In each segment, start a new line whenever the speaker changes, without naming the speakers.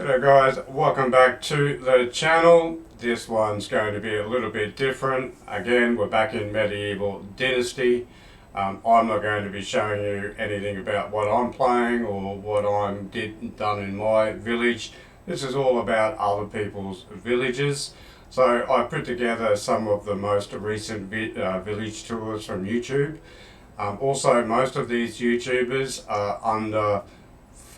Hello guys, welcome back to the channel. This one's going to be a little bit different. Again, we're back in Medieval Dynasty. I'm not going to be showing you anything about what I'm playing or what I'm done in my village. This is all about other people's villages. So I put together some of the most recent village tours from YouTube. Also, most of these YouTubers are under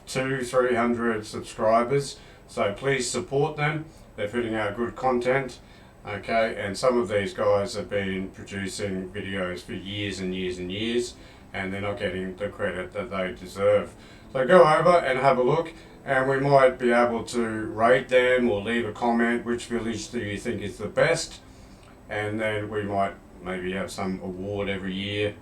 300 subscribers, so please support them. They're putting out good content, okay, and some of these guys have been producing videos for years and years and years, and they're not getting the credit that they deserve. So go over and have a look, and we might be able to rate them or leave a comment, which village do you think is the best, and then we might maybe have some award every year.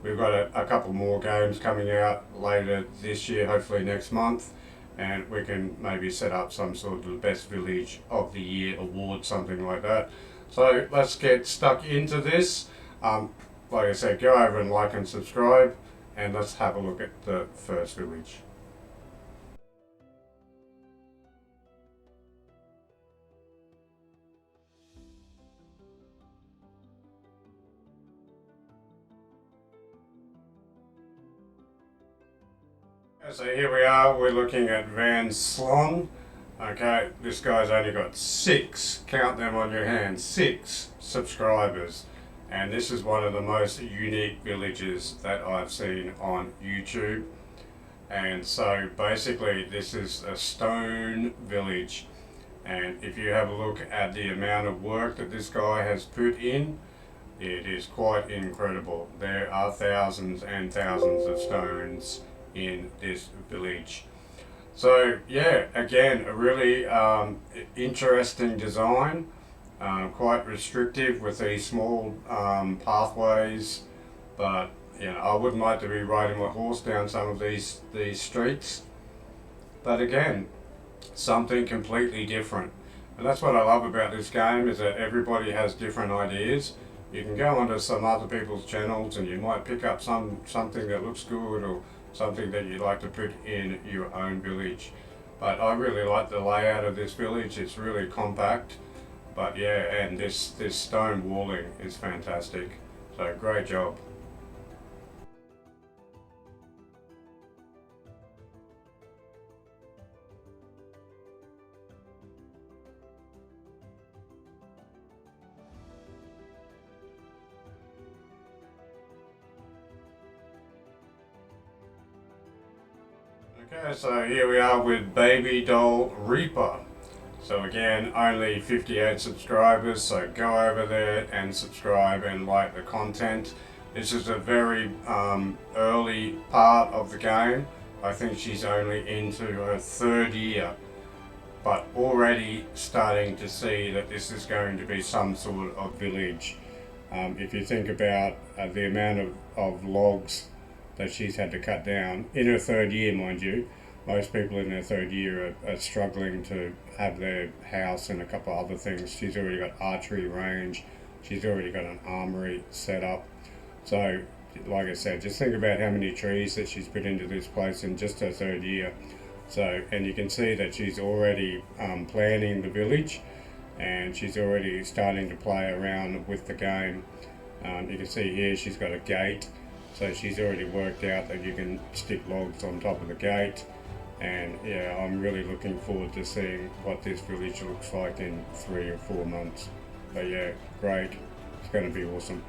We've got a couple more games coming out later this year, hopefully next month, and we can maybe set up some sort of the best village of the year award, something like that. So let's get stuck into this. Like I said, go over and like and subscribe, and let's have a look at the first village. So here we are, we're looking at Van Slon. Okay, this guy's only got 6, count them on your hand, 6 subscribers. And this is one of the most unique villages that I've seen on YouTube. And so basically this is a stone village. And if you have a look at the amount of work that this guy has put in, it is quite incredible. There are thousands and thousands of stones in this village. So yeah, again, a really interesting design, quite restrictive with these small pathways, but you know, I wouldn't like to be riding my horse down some of these streets. But again, something completely different. And that's what I love about this game, is that everybody has different ideas. You can go onto some other people's channels and you might pick up something that looks good, or something that you'd like to put in your own village. But I really like the layout of this village. It's really compact, but yeah, and this stone walling is fantastic. So great job. Okay, so here we are with Baby Doll Reaper. So again, only 58 subscribers, so go over there and subscribe and like the content. This is a very early part of the game. I think she's only into her 3rd year, but already starting to see that this is going to be some sort of village. If you think about the amount of logs that she's had to cut down in her 3rd year, mind you. Most people in their 3rd year are struggling to have their house and a couple of other things. She's already got archery range, she's already got an armory set up. So like I said, just think about how many trees that she's put into this place in just her 3rd year. So, and you can see that she's already planning the village, and she's already starting to play around with the game. You can see here she's got a gate. So she's already worked out that you can stick logs on top of the gate. And yeah, I'm really looking forward to seeing what this village looks like in 3 or 4 months. But yeah, great. It's going to be awesome.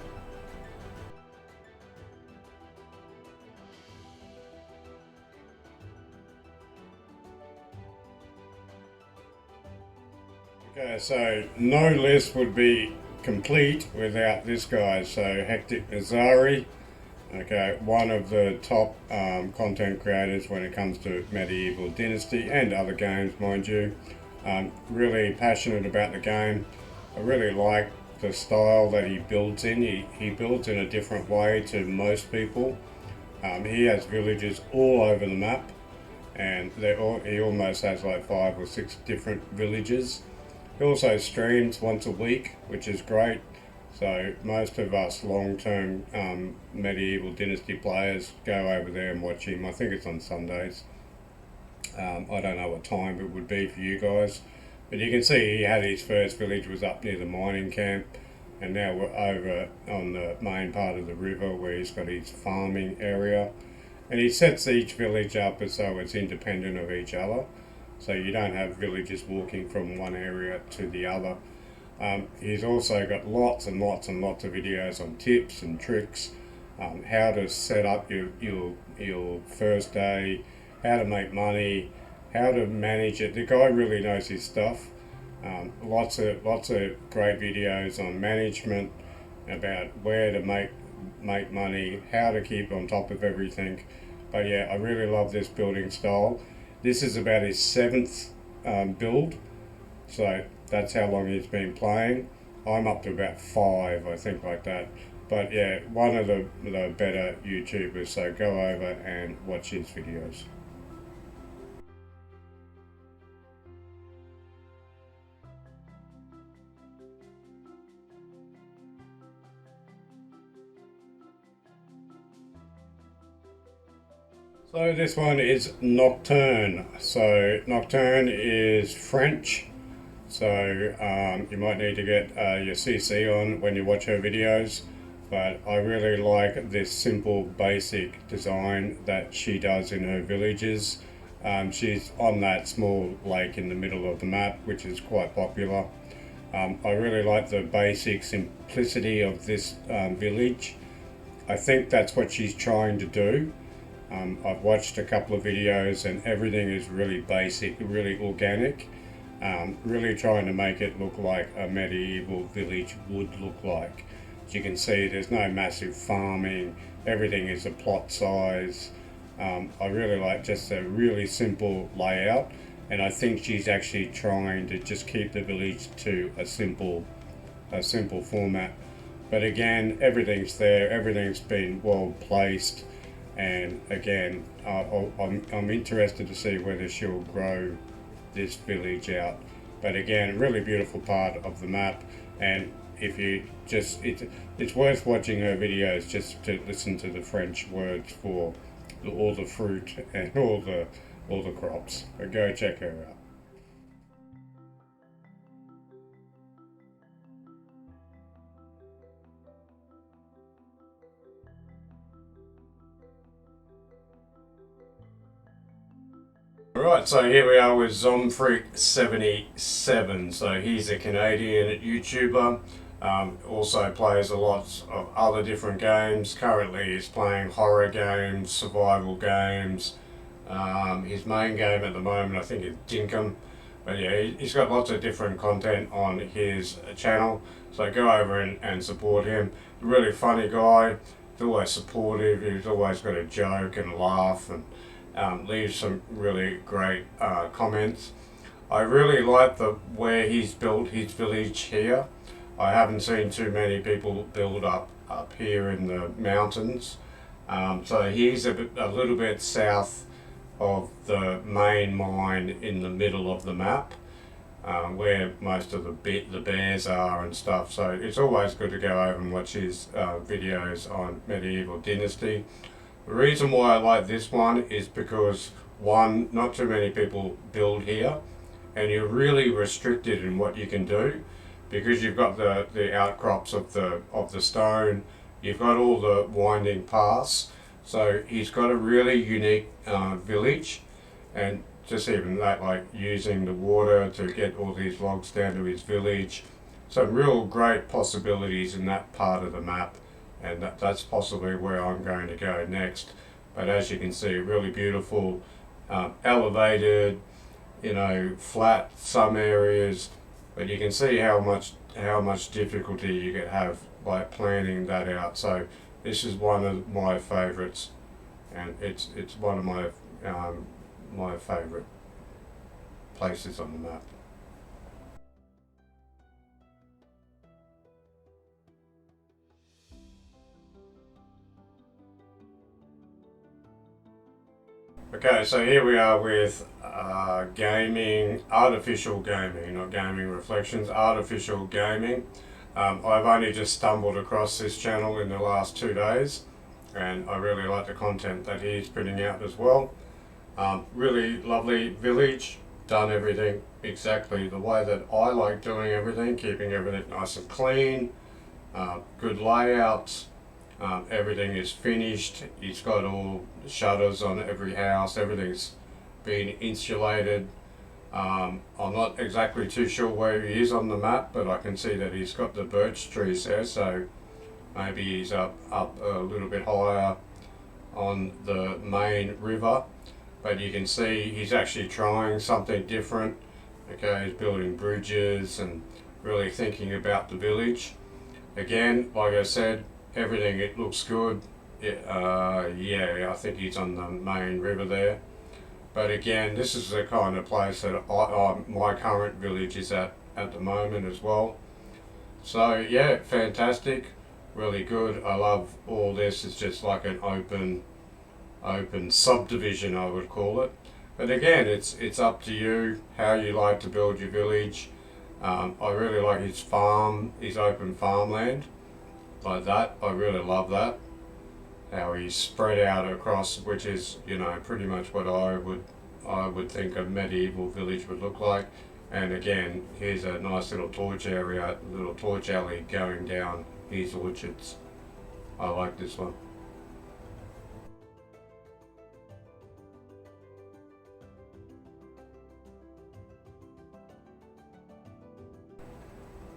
Okay, so no list would be complete without this guy. So Hectic Nazari. Okay, one of the top content creators when it comes to Medieval Dynasty and other games, mind you. Really passionate about the game. I really like the style that he builds in. He builds in a different way to most people. He has villages all over the map, and he almost has like 5 or 6 different villages. He also streams once a week, which is great. So most of us long-term Medieval Dynasty players go over there and watch him. I think it's on Sundays. I don't know what time it would be for you guys, but you can see he had his first village was up near the mining camp, and now we're over on the main part of the river where he's got his farming area, and he sets each village up as though it's independent of each other, so you don't have villagers walking from one area to the other. He's also got lots and lots and lots of videos on tips and tricks, how to set up your first day, how to make money, how to manage it. The guy really knows his stuff. Lots of great videos on management, about where to make money, how to keep on top of everything. But yeah, I really love this building style. This is about his 7th build, so that's how long he's been playing. I'm up to about 5, I think, like that. But yeah, one of the better YouTubers, so go over and watch his videos. So this one is Nocturne. So Nocturne is French. So you might need to get your CC on when you watch her videos. But I really like this simple basic design that she does in her villages. She's on that small lake in the middle of the map, which is quite popular. I really like the basic simplicity of this village. I think that's what she's trying to do. I've watched a couple of videos and everything is really basic, really organic, really trying to make it look like a medieval village would look like. As you can see, there's no massive farming, everything is a plot size. I really like just a really simple layout, and I think she's actually trying to just keep the village to a simple format. But again, everything's there, everything's been well placed. And again, I'm interested to see whether she'll grow this village out. But again, really beautiful part of the map. And if you just, it's worth watching her videos just to listen to the French words for all the fruit and all the crops. But go check her out. Right, so here we are with Zomfreak77. So he's a Canadian YouTuber. Also plays a lot of other different games. Currently he's playing horror games, survival games. His main game at the moment I think is Dinkum. But yeah, he's got lots of different content on his channel. So go over and support him. Really funny guy. He's always supportive. He's always got a joke and a laugh, and leaves some really great comments. I really like where he's built his village here. I haven't seen too many people build up here in the mountains. So he's a little bit south of the main mine in the middle of the map, where most of the bears are and stuff. So it's always good to go over and watch his videos on Medieval Dynasty. The reason why I like this one is because, one, not too many people build here, and you're really restricted in what you can do, because you've got the outcrops of the stone, you've got all the winding paths. So he's got a really unique village, and just even that, like using the water to get all these logs down to his village. Some real great possibilities in that part of the map. And that's possibly where I'm going to go next. But as you can see, really beautiful, elevated, flat some areas, but you can see how much difficulty you could have by planning that out. So this is one of my favorites, and it's one of my favorite places on the map. Okay, so here we are with gaming, artificial gaming, not gaming reflections, artificial gaming. I've only just stumbled across this channel in the last 2 days, and I really like the content that he's putting out as well. Really lovely village, done everything exactly the way that I like doing everything, keeping everything nice and clean, good layouts, everything is finished. He's got all the shutters on every house, everything's been insulated. I'm not exactly too sure where he is on the map, but I can see that he's got the birch trees there, so maybe he's up a little bit higher on the main river. But you can see he's actually trying something different. Okay, he's building bridges and really thinking about the village. Again, like I said, everything, it looks good. Yeah, I think he's on the main river there. But again, this is the kind of place that my current village is at the moment as well. So yeah, fantastic, really good. I love all this. It's just like an open subdivision, I would call it. But again, it's up to you how you like to build your village. I really like his farm, his open farmland, like that. I really love that. How he's spread out across, which is, you know, pretty much what I would think a medieval village would look like. And again, here's a nice little torch area, little torch alley going down his orchards. I like this one.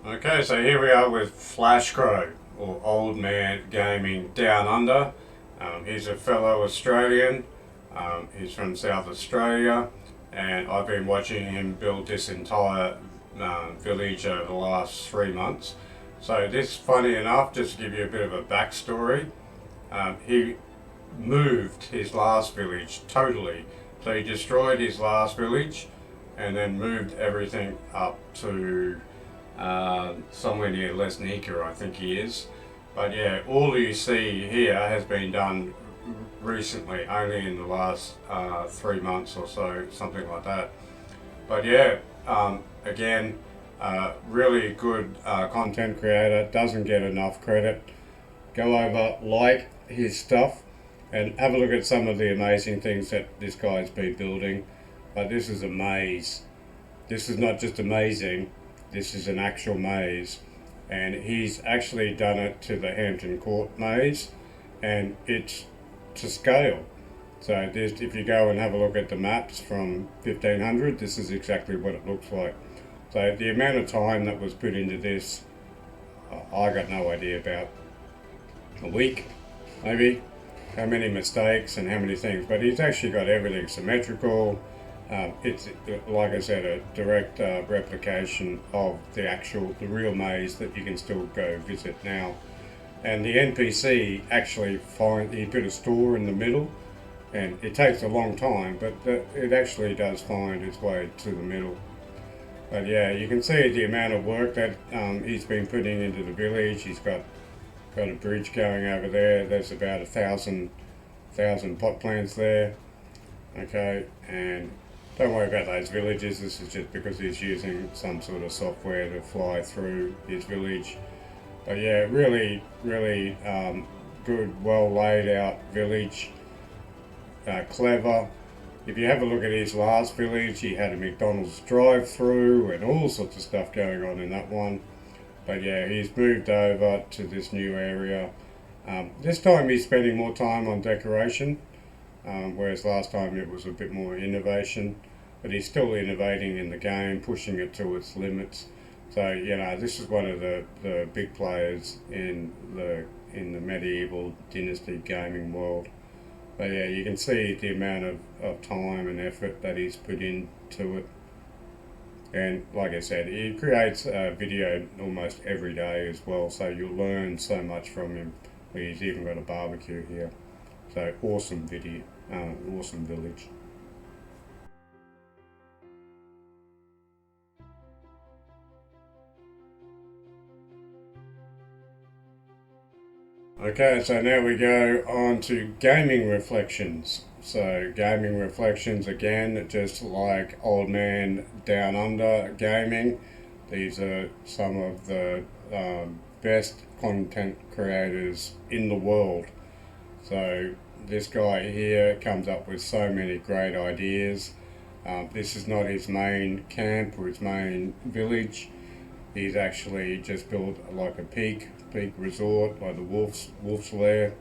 Okay, so here we are with Flash Crow, or Old Man Gaming Down Under. He's a fellow Australian. He's from South Australia, and I've been watching him build this entire village over the last 3 months. So this, funny enough, just to give you a bit of a backstory, he moved his last village totally. So he destroyed his last village and then moved everything up to somewhere near Lesnica, I think he is. But yeah, all you see here has been done recently, only in the last 3 months or so, something like that. But yeah, again, really good content creator, doesn't get enough credit. Go over, like his stuff, and have a look at some of the amazing things that this guy's been building. But this is a maze. This is not just amazing, this is an actual maze. And he's actually done it to the Hampton Court maze, and it's to scale. So if you go and have a look at the maps from 1500, this is exactly what it looks like. So the amount of time that was put into this, I got no idea, about a week, maybe. How many mistakes and how many things, but he's actually got everything symmetrical. It's, like I said, a direct replication of the real maze that you can still go visit now. And the NPC actually he put a store in the middle, and it takes a long time, but it actually does find its way to the middle. But yeah, you can see the amount of work that he's been putting into the village. He's got a bridge going over there. There's about 1,000 pot plants there. Okay, and don't worry about those villages. This is just because he's using some sort of software to fly through his village. But yeah, really good, well laid out village. Clever. If you have a look at his last village, he had a McDonald's drive-through and all sorts of stuff going on in that one. But yeah, he's moved over to this new area. This time he's spending more time on decoration, whereas last time it was a bit more innovation. But he's still innovating in the game, pushing it to its limits. So, you know, this is one of the big players in the medieval dynasty gaming world. But yeah, you can see the amount of time and effort that he's put into it. And like I said, he creates a video almost every day as well, so you'll learn so much from him. He's even got a barbecue here. So awesome video, awesome village. Okay, so now we go on to gaming reflections. So gaming reflections, again, just like Old Man Down Under Gaming. These are some of the best content creators in the world. So this guy here comes up with so many great ideas. This is not his main camp or his main village. He's actually just built like a peak resort, like the Wolf's Lair.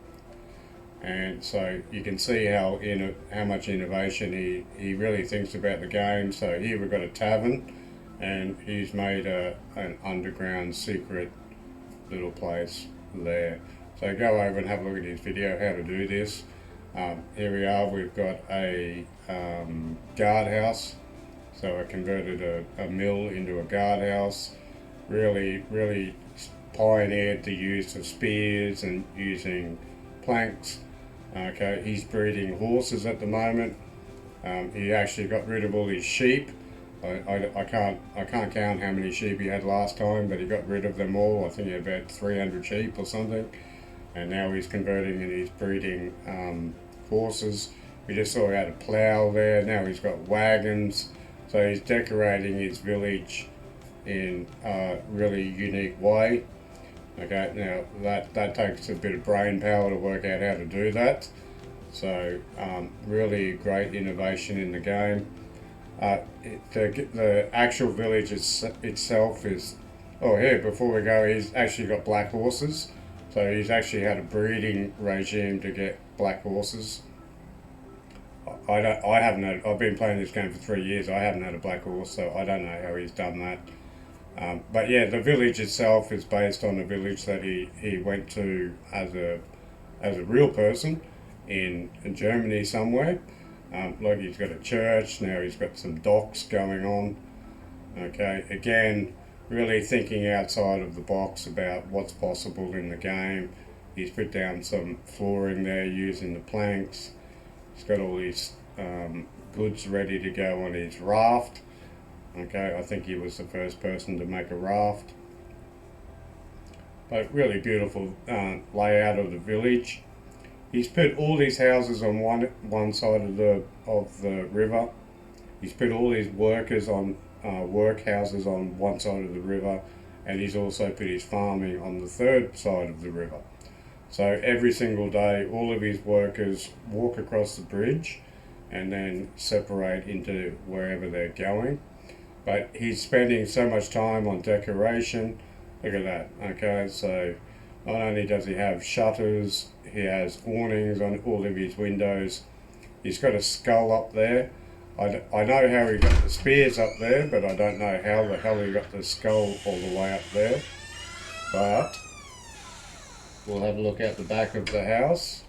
And so you can see how much innovation he really thinks about the game. So here we've got a tavern, and he's made an underground secret little place there. So go over and have a look at his video how to do this. Here we are, we've got a guardhouse. So I converted a mill into a guardhouse. Really pioneered the use of spears and using planks. Okay, he's breeding horses at the moment. He actually got rid of all his sheep. I can't count how many sheep he had last time, but he got rid of them all. I think he had about 300 sheep or something. And now he's converting and he's breeding horses. We just saw how to plough there. Now he's got wagons. So he's decorating his village in a really unique way. Okay, now that takes a bit of brain power to work out how to do that. So really great innovation in the game. The actual village itself is, oh yeah, before we go, he's actually got black horses. So he's actually had a breeding regime to get black horses. I've been playing this game for 3 years. I haven't had a black horse, so I don't know how he's done that. But yeah, the village itself is based on a village that he went to as a real person in Germany somewhere. Like he's got a church, now he's got some docks going on. Okay, again, really thinking outside of the box about what's possible in the game. He's put down some flooring there using the planks. He's got all his goods ready to go on his raft. Okay, I think he was the first person to make a raft. But really beautiful layout of the village. He's put all these houses on one side of the river. He's put all his workers on workhouses on one side of the river, and he's also put his farming on the third side of the river. So every single day, all of his workers walk across the bridge and then separate into wherever they're going. But he's spending so much time on decoration. Look at that. Okay, so not only does he have shutters, he has awnings on all of his windows. He's got a skull up there. I know how he got the spears up there, but I don't know how the hell he got the skull all the way up there. But we'll have a look at the back of the house.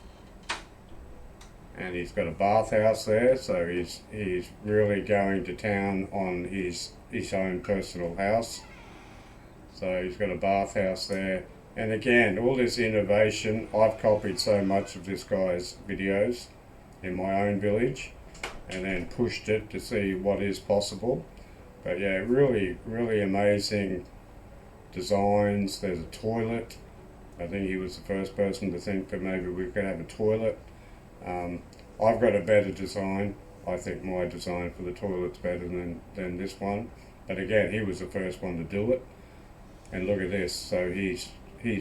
And he's got a bathhouse there, so he's really going to town on his own personal house. So he's got a bathhouse there. And again, all this innovation, I've copied so much of this guy's videos in my own village and then pushed it to see what is possible. But yeah, really amazing designs. There's a toilet. I think he was the first person to think that maybe we could have a toilet. I've got a better design. I think my design for the toilet's better than this one. But again, he was the first one to do it. And look at this. So he's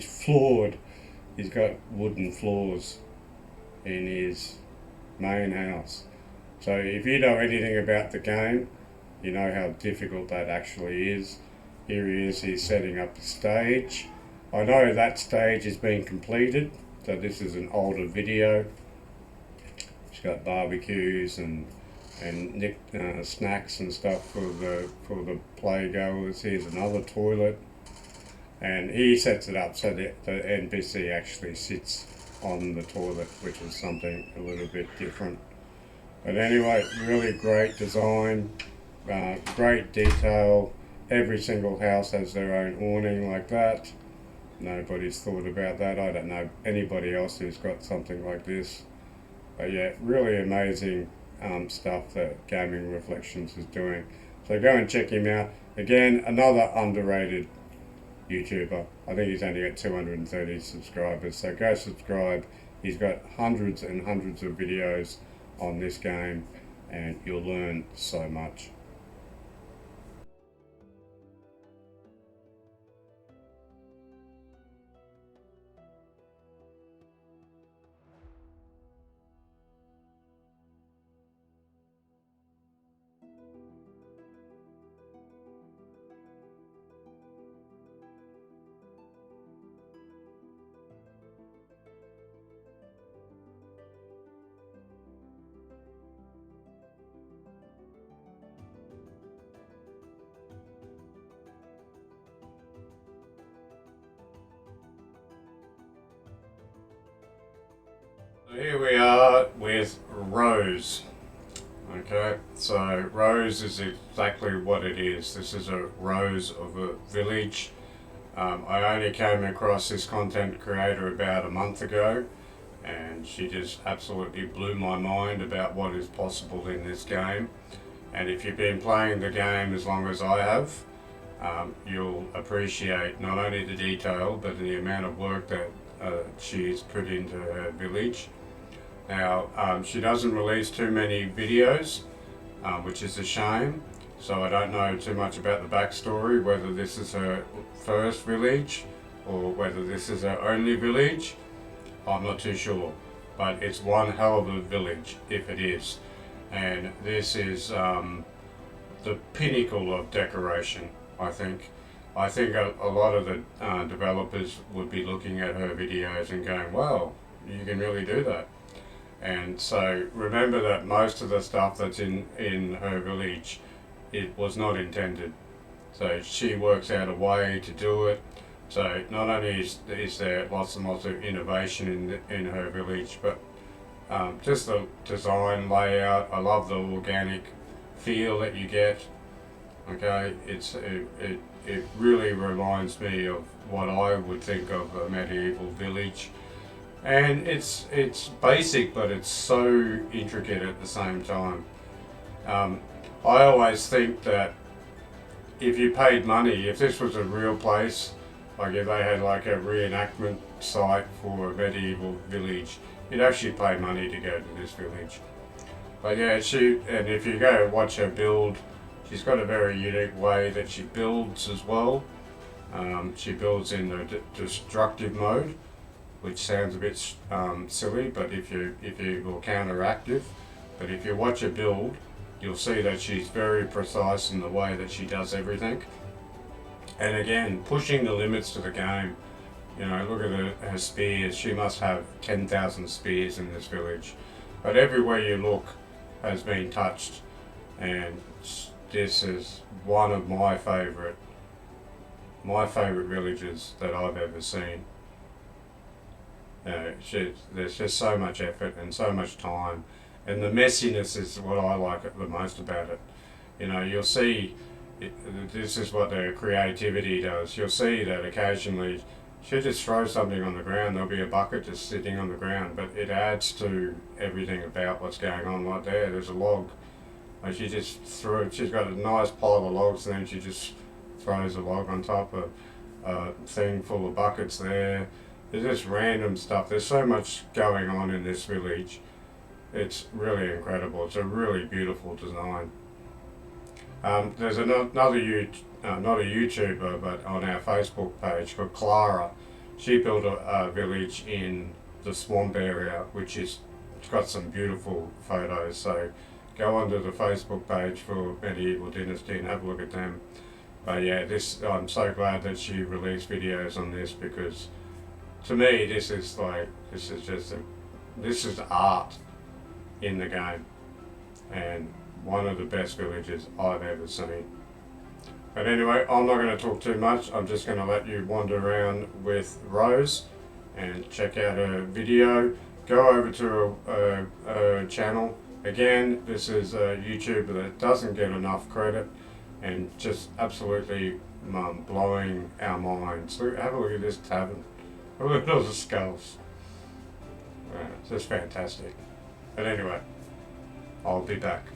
floored. He's got wooden floors in his main house. So if you know anything about the game, you know how difficult that actually is. Here he is, he's setting up the stage. I know that stage is being completed, so this is an older video. He's got barbecues and snacks and stuff for the playgoers. Here's another toilet. And he sets it up so that the NPC actually sits on the toilet, which is something a little bit different. But anyway, really great design, great detail. Every single house has their own awning like that. Nobody's thought about that. I don't know anybody else who's got something like this. But yeah, really amazing stuff that Gaming Reflections is doing. So go and check him out. Again, another underrated YouTuber. I think he's only got 230 subscribers, so go subscribe. He's got hundreds and hundreds of videos on this game, and you'll learn so much. Here we are with Rose. Okay, so Rose is exactly what it is. This is a rose of a village. I only came across this content creator about a month ago, and she just absolutely blew my mind about what is possible in this game. And if you've been playing the game as long as I have, you'll appreciate not only the detail but the amount of work that she's put into her village. Now, she doesn't release too many videos, which is a shame. So I don't know too much about the backstory, whether this is her first village or whether this is her only village. I'm not too sure, but it's one hell of a village if it is. And this is the pinnacle of decoration, I think. I think a lot of the developers would be looking at her videos and going, wow, you can really do that. And so remember that most of the stuff that's in her village, it was not intended. So she works out a way to do it. So not only is there lots and lots of innovation in her village, but just the design layout. I love the organic feel that you get. Okay, it really reminds me of what I would think of a medieval village. And it's basic, but it's so intricate at the same time. I always think that if you paid money, if this was a real place, like if they had like a reenactment site for a medieval village, you'd actually pay money to go to this village. But yeah, and if you go watch her build, she's got a very unique way that she builds as well. She builds in the destructive mode, which sounds a bit silly, but if you or counteractive. But if you watch her build, you'll see that she's very precise in the way that she does everything. And again, pushing the limits to the game. You know, look at her spears. She must have 10,000 spears in this village. But everywhere you look has been touched. And this is one of my favourite villages that I've ever seen. There's just so much effort and so much time, and the messiness is what I like the most about it. You know, you'll see, this is what their creativity does. You'll see that occasionally she'll just throw something on the ground, there'll be a bucket just sitting on the ground, but it adds to everything about what's going on right there. There's a log. Like she's got a nice pile of logs, and then she just throws a log on top of a thing full of buckets there. There's just random stuff. There's so much going on in this village. It's really incredible. It's a really beautiful design. There's another not a YouTuber, but on our Facebook page called Clara. She built a village in the swamp area, it's got some beautiful photos. So go onto the Facebook page for Medieval Dynasty and have a look at them. But yeah, I'm so glad that she released videos on this, because to me, this is art in the game, and one of the best villages I've ever seen. But anyway, I'm not going to talk too much. I'm just going to let you wander around with Rose and check out her video. Go over to her channel. Again, this is a YouTuber that doesn't get enough credit, and just absolutely blowing our minds. Have a look at this tavern. Look at all the skulls. It's just fantastic. But anyway, I'll be back.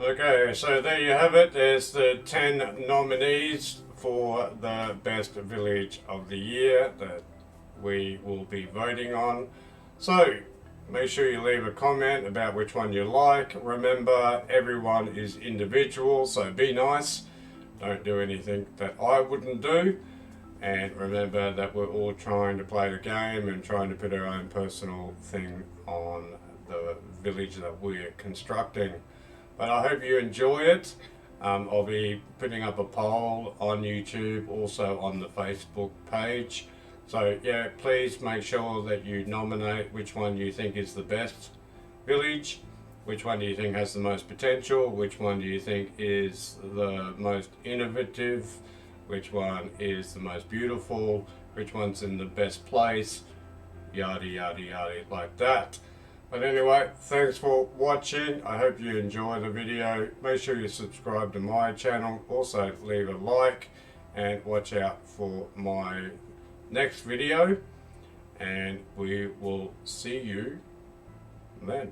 Okay, so there you have it. There's the 10 nominees for the best village of the year that we will be voting on. So make sure you leave a comment about which one you like. Remember, everyone is individual, so be nice. Don't do anything that I wouldn't do. And remember that we're all trying to play the game and trying to put our own personal thing on the village that we're constructing. But I hope you enjoy it. I'll be putting up a poll on YouTube, also on the Facebook page. So yeah, please make sure that you nominate which one you think is the best village, which one do you think has the most potential, which one do you think is the most innovative, which one is the most beautiful, which one's in the best place, yada yada yada, like that. But anyway, thanks for watching. I hope you enjoy the video. Make sure you subscribe to my channel. Also leave a like and watch out for my next video. And we will see you then.